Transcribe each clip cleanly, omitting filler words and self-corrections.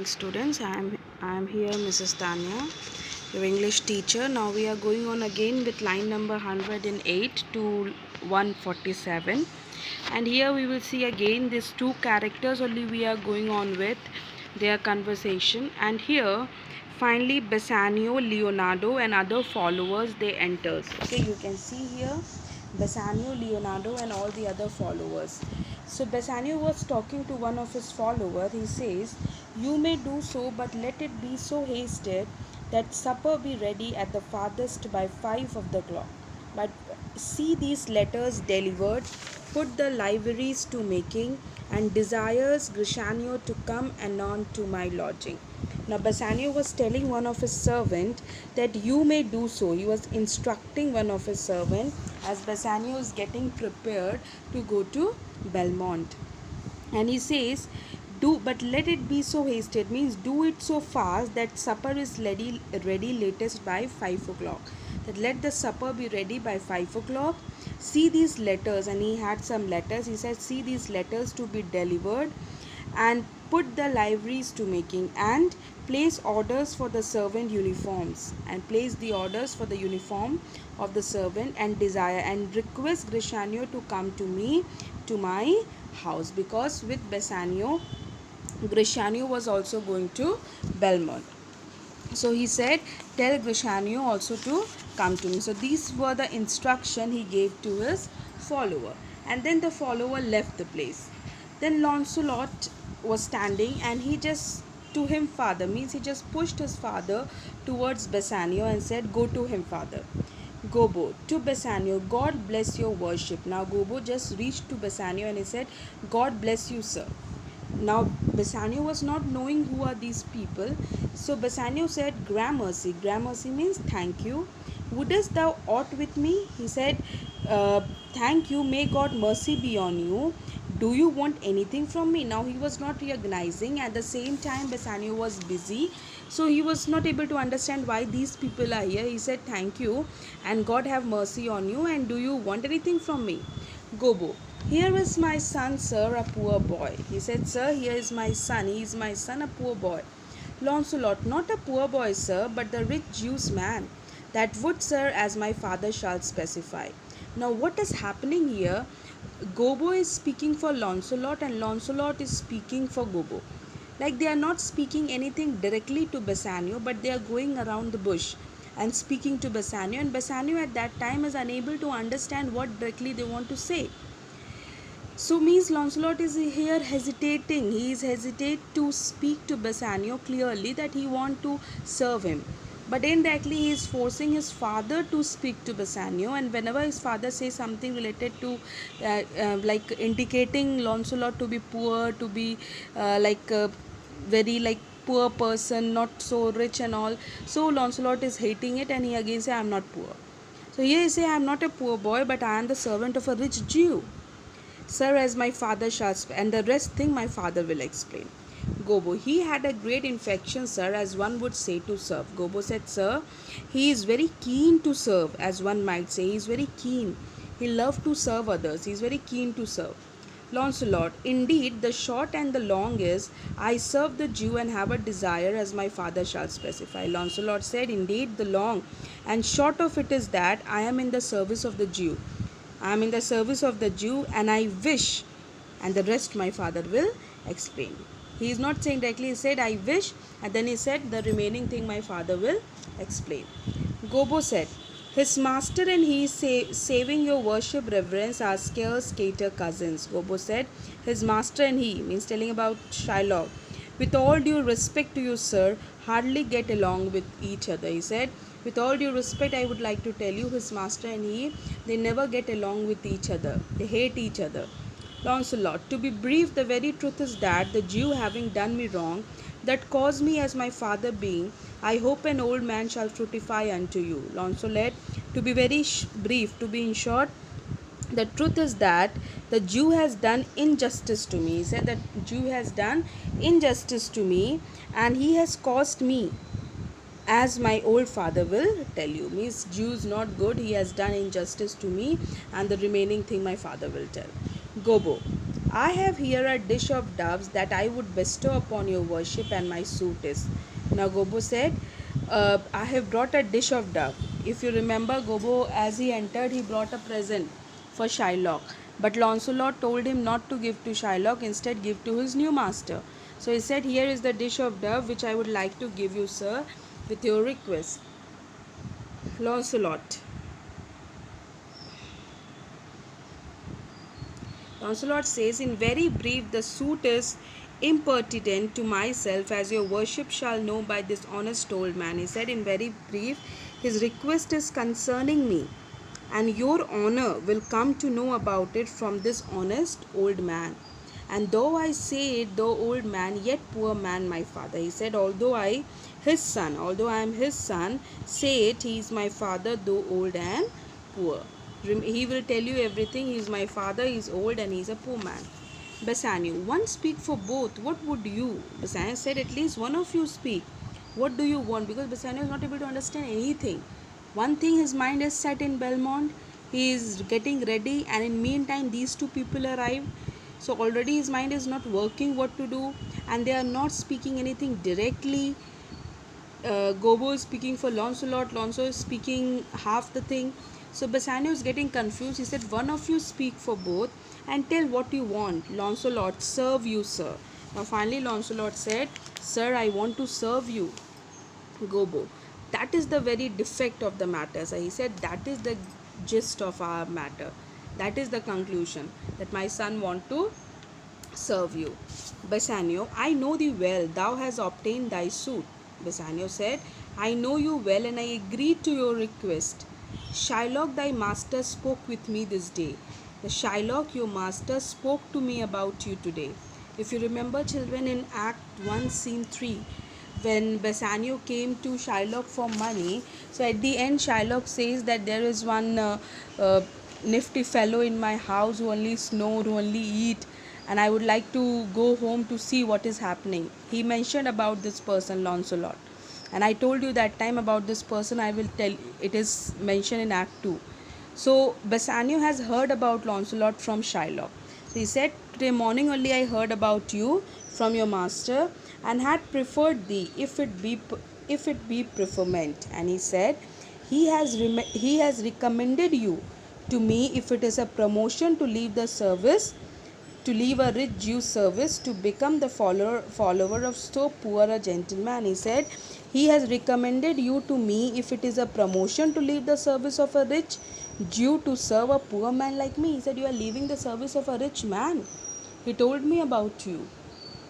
Students, I am here, Mrs. Tanya, your English teacher. Now we are going on again with line number 108 to 147, and here we will see again these two characters only we are going on with their conversation. And here finally Bassanio, Leonardo and other followers they enters. Okay, you can see here Bassanio, Leonardo and all the other followers. So Bassanio was talking to one of his followers. He says, "You may do so, but let it be so hasted that supper be ready at the farthest by 5 of the clock. But see these letters delivered, put the liveries to making, and desires Grishanio to come anon to my lodging." Now Bassanio was telling one of his servant that you may do so. He was instructing one of his servant as Bassanio is getting prepared to go to Belmont. And he says, do but let it be so hasted, means do it so fast that supper is ready latest by 5 o'clock. That let the supper be ready by 5 o'clock. See these letters, and he had some letters. He said, see these letters to be delivered, and put the liveries to making, and place orders for the servant uniforms, and place the orders for the uniform of the servant, and desire and request Grishanio to come to me to my house, because with Bassanio Grishanio was also going to Belmont. So he said, tell Grishanio also to come to me. So these were the instruction he gave to his follower, and then the follower left the place. Then Launcelot was standing, and he just to him father, means he just pushed his father towards Bassanio and said, go to him father. Gobbo to Bassanio, God bless your worship. Now Gobbo just reached to Bassanio and he said, God bless you, sir. Now Bassanio was not knowing who are these people. So Bassanio said, Gramercy. Gramercy means thank you. Wouldst thou aught with me? He said, thank you, may God mercy be on you. Do you want anything from me? Now he was not recognizing. At the same time Bassanio was busy, so he was not able to understand why these people are here. He said, thank you and God have mercy on you, and do you want anything from me? Gobbo, here is my son, sir, a poor boy. He said, sir, here is my son. He is my son, a poor boy. Launcelot, not a poor boy, sir, but the rich Jew's man. That would, sir, as my father shall specify. Now what is happening here? Gobbo is speaking for Launcelot, and Launcelot is speaking for Gobbo. Like they are not speaking anything directly to Bassanio, but they are going around the bush and speaking to Bassanio, and Bassanio at that time is unable to understand what directly they want to say. So means Launcelot is here hesitating. He is hesitate to speak to Bassanio clearly that he want to serve him. But indirectly he is forcing his father to speak to Bassanio, and whenever his father says something related to like indicating Launcelot to be poor, to be very like poor person, not so rich and all. So Launcelot is hating it, and he again say, I am not poor. So here he say, I am not a poor boy, but I am the servant of a rich Jew. Sir, as my father shall and the rest thing my father will explain. Gobbo, he had a great infection, sir, as one would say, to serve. Gobbo said, sir, he is very keen to serve, as one might say. He is very keen. He loved to serve others. He is very keen to serve. Launcelot, indeed, the short and the long is, I serve the Jew and have a desire as my father shall specify. Launcelot said, indeed, the long and short of it is that I am in the service of the Jew. I am in the service of the Jew, and I wish, and the rest my father will explain. He is not saying directly, he said, I wish, and then he said, the remaining thing my father will explain. Gobbo said, his master and he, saving your worship reverence, are scarce cater cousins. Gobbo said, his master and he, means telling about Shylock, with all due respect to you, sir, hardly get along with each other. He said, with all due respect, I would like to tell you, his master and he, they never get along with each other. They hate each other. Launcelot, to be brief, the very truth is that the Jew having done me wrong, that caused me as my father being, I hope an old man shall fructify unto you. Launcelot, to be very brief, to be in short, the truth is that the Jew has done injustice to me. He said that Jew has done injustice to me, and he has caused me, as my old father will tell you. Means Jew is not good, he has done injustice to me, and the remaining thing my father will tell. Gobbo, I have here a dish of doves that I would bestow upon your worship, and my suit is. Now Gobo said, I have brought a dish of dove. If you remember, Gobo, as he entered, he brought a present for Shylock. But Lancelot told him not to give to Shylock, instead give to his new master. So he said, here is the dish of dove which I would like to give you, sir, with your request. Lancelot. Lancelot says, in very brief, the suit is impertinent to myself, as your worship shall know by this honest old man. He said, in very brief, his request is concerning me, and your honor will come to know about it from this honest old man. And though I say it, though old man, yet poor man, my father. He said, although I am his son, say it, he is my father, though old and poor. He will tell you everything. He is my father, he is old, and he is a poor man. Bassanio, one speak for both. What would you? Bassanio said, at least one of you speak. What do you want? Because Bassanio is not able to understand anything. One thing, his mind is set in Belmont. He is getting ready, and in meantime, these two people arrive. So already his mind is not working what to do, and they are not speaking anything directly. Gobo is speaking for Lancelot. Lancelot is speaking half the thing. So Bassanio is getting confused. He said, one of you speak for both and tell what you want. Lancelot, serve you, sir. Now finally Lancelot said, sir, I want to serve you. Gobo, that is the very defect of the matter. So he said, that is the gist of our matter. That is the conclusion, that my son want to serve you. Bassanio, I know thee well. Thou hast obtained thy suit. Bassanio said, I know you well, and I agree to your request. Shylock, thy master, spoke with me this day. The Shylock, your master, spoke to me about you today. If you remember, children, in Act 1, Scene 3, when Bassanio came to Shylock for money, so at the end, Shylock says that there is one nifty fellow in my house who only snore, who only eat, and I would like to go home to see what is happening. He mentioned about this person, Lancelot. And I told you that time about this person. I will tell, it is mentioned in Act 2. So Bassanio has heard about Lancelot from Shylock. So he said, today morning only I heard about you from your master, and had preferred thee if it be preferment. And he said, he has recommended you to me if it is a promotion to leave the service, to leave a rich Jew's service, to become the follower of so poor a gentleman. He said, he has recommended you to me if it is a promotion to leave the service of a rich Jew to serve a poor man like me. He said, you are leaving the service of a rich man. He told me about you.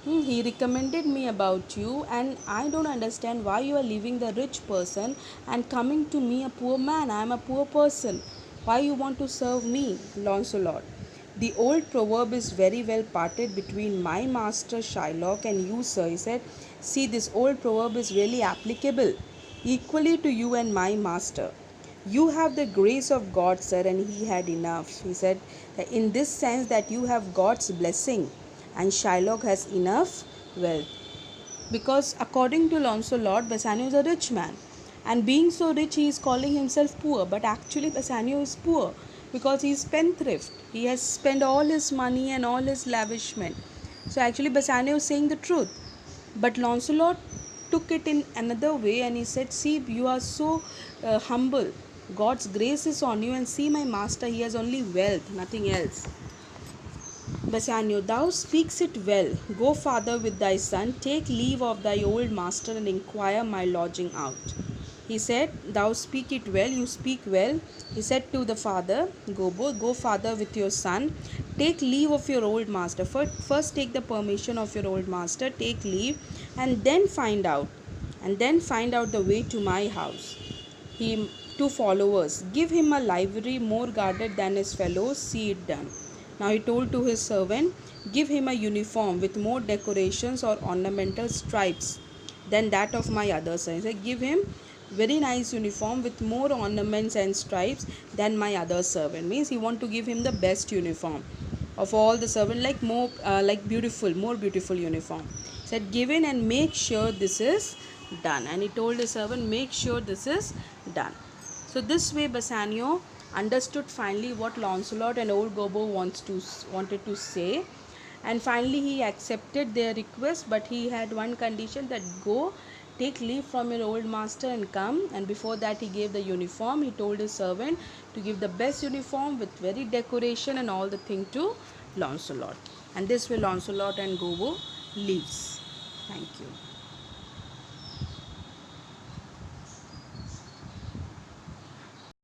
He recommended me about you, and I don't understand why you are leaving the rich person and coming to me, a poor man. I am a poor person. Why you want to serve me, Lancelot? The old proverb is very well parted between my master Shylock and you, sir. He said, see, this old proverb is really applicable equally to you and my master. You have the grace of God, sir, and he had enough. He said, in this sense that you have God's blessing, and Shylock has enough wealth. Because according to Lancelot, Bassanio is a rich man, and being so rich, he is calling himself poor. But actually, Bassanio is poor because he is spendthrift. He has spent all his money and all his lavishment. So actually, Bassanio is saying the truth. But Lancelot took it in another way, and he said, see, you are so humble. God's grace is on you, and see my master, he has only wealth, nothing else. Bassanio, thou speaks it well. Go, father, with thy son, take leave of thy old master, and inquire my lodging out. He said, thou speak it well, you speak well. He said to the father, go father with your son, take leave of your old master. First take the permission of your old master, take leave, and then find out the way to my house. He, two followers, give him a livery more guarded than his fellows, see it done. Now he told to his servant, give him a uniform with more decorations or ornamental stripes than that of my other son. He said, give him very nice uniform with more ornaments and stripes than my other servant. Means he want to give him the best uniform of all the servant, like more beautiful uniform. He said, give in and make sure this is done. And he told his servant, make sure this is done. So this way Bassanio understood finally what Lancelot and old Gobbo wanted to say, And finally he accepted their request, but he had one condition, that go, take leave from your old master and come. And before that he gave the uniform. He told his servant to give the best uniform with very decoration and all the thing to Lancelot. And this way Lancelot and Gobbo leaves. Thank you.